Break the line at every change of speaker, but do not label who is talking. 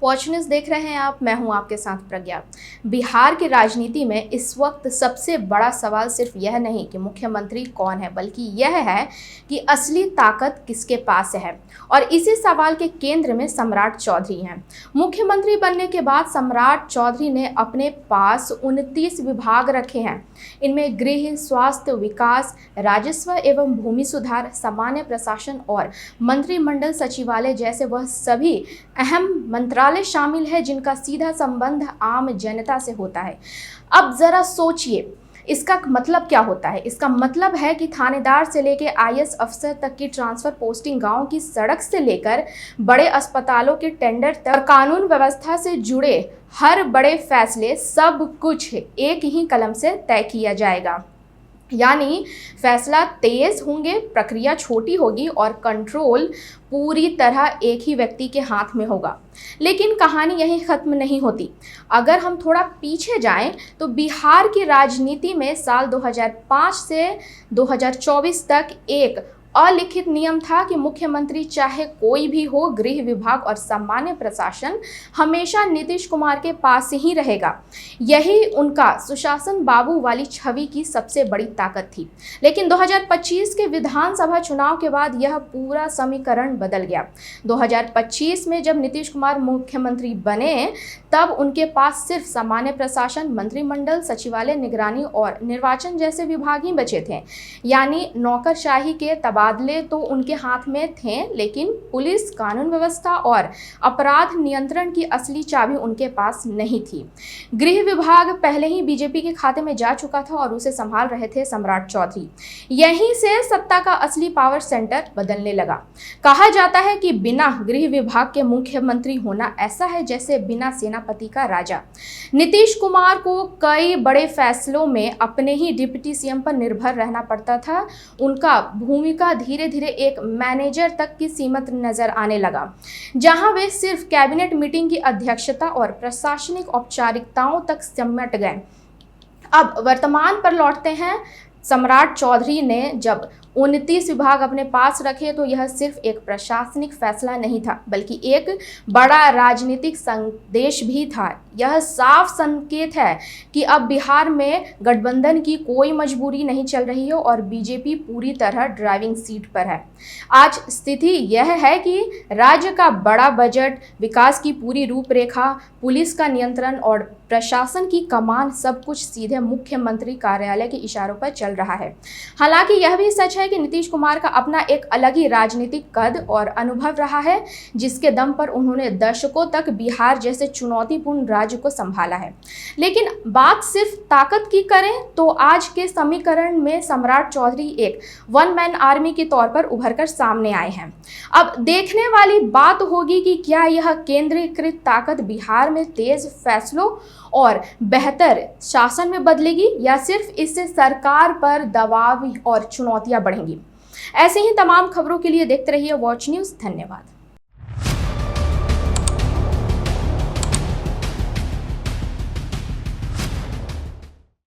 Watch news देख रहे हैं आप। मैं हूं आपके साथ प्रज्ञा। बिहार की राजनीति में इस वक्त सबसे बड़ा सवाल सिर्फ यह नहीं कि मुख्यमंत्री कौन है, बल्कि यह है कि असली ताकत किसके पास है। और इसी सवाल के केंद्र में सम्राट चौधरी हैं। मुख्यमंत्री बनने के बाद सम्राट चौधरी ने अपने पास 29 विभाग रखे हैं। इनमें गृह, स्वास्थ्य, विकास, राजस्व एवं भूमि सुधार, सामान्य प्रशासन और मंत्रिमंडल सचिवालय जैसे वह सभी अहम मंत्रालय शामिल है जिनका सीधा संबंध आम जनता से होता है। अब जरा सोचिए, इसका मतलब क्या होता है? इसका मतलब है कि थानेदार से लेकर आईएएस अफसर तक की ट्रांसफर पोस्टिंग, गांव की सड़क से लेकर बड़े अस्पतालों के टेंडर तक, कानून व्यवस्था से जुड़े हर बड़े फैसले, सब कुछ एक ही कलम से तय किया जाएगा। यानी फैसला तेज होंगे, प्रक्रिया छोटी होगी और कंट्रोल पूरी तरह एक ही व्यक्ति के हाथ में होगा। लेकिन कहानी यहीं खत्म नहीं होती। अगर हम थोड़ा पीछे जाएं तो बिहार की राजनीति में साल 2005 से 2024 तक एक अलिखित नियम था कि मुख्यमंत्री चाहे कोई भी हो, गृह विभाग और सामान्य प्रशासन हमेशा नीतीश कुमार के पास ही रहेगा। यही उनका सुशासन बाबू वाली छवि की सबसे बड़ी ताकत थी। लेकिन 2025 के विधानसभा चुनाव के बाद यह पूरा समीकरण बदल गया। 2025 में जब नीतीश कुमार मुख्यमंत्री बने तब उनके पास सिर्फ सामान्य प्रशासन, मंत्रिमंडल, सचिवालय, निगरानी और निर्वाचन जैसे विभाग ही बचे थे। यानी नौकरशाही के तबादले तो उनके हाथ में थे, लेकिन पुलिस, कानून व्यवस्था और अपराध नियंत्रण की असली चाबी उनके पास नहीं थी। गृह विभाग पहले ही बीजेपी के खाते में जा चुका था और उसे संभाल रहे थे सम्राट चौधरी। यहीं से सत्ता का असली पावर सेंटर बदलने लगा। कहा जाता है कि बिना गृह विभाग के मुख्यमंत्री होना ऐसा है जैसे बिना सेनापति का राजा। नीतीश कुमार को कई बड़े फैसलों में अपने ही डिप्टी सीएम पर निर्भर रहना पड़ता था। उनका भूमिका धीरे धीरे एक मैनेजर तक की सीमित नजर आने लगा, जहां वे सिर्फ कैबिनेट मीटिंग की अध्यक्षता और प्रशासनिक औपचारिकताओं तक सिमट गए। अब वर्तमान पर लौटते हैं। सम्राट चौधरी ने जब 29 विभाग अपने पास रखे तो यह सिर्फ एक प्रशासनिक फैसला नहीं था, बल्कि एक बड़ा राजनीतिक संदेश भी था। यह साफ संकेत है कि अब बिहार में गठबंधन की कोई मजबूरी नहीं चल रही है और बीजेपी पूरी तरह ड्राइविंग सीट पर है। आज स्थिति यह है कि राज्य का बड़ा बजट, विकास की पूरी रूपरेखा, पुलिस का नियंत्रण और प्रशासन की कमान, सब कुछ सीधे मुख्यमंत्री कार्यालय के इशारों पर चल रहा है। हालांकि यह भी सच है कि नीतीश कुमार का अपना एक अलग ही राजनीतिक कद और अनुभव रहा है, जिसके दम पर उन्होंने दशकों तक बिहार जैसे चुनौतीपूर्ण राज्य को संभाला है। लेकिन बात सिर्फ ताकत की करें तो आज के समीकरण में सम्राट चौधरी एक वन मैन आर्मी के तौर पर उभरकर सामने आए हैं। अब देखने वाली बात होगी कि क्या यह केंद्रीकृत ताकत बिहार में तेज फैसलों और बेहतर शासन में बदलेगी या सिर्फ इससे सरकार पर दबाव और चुनौतियां बढ़ेंगी। ऐसे ही तमाम खबरों के लिए देखते रहिए वॉच न्यूज़। धन्यवाद।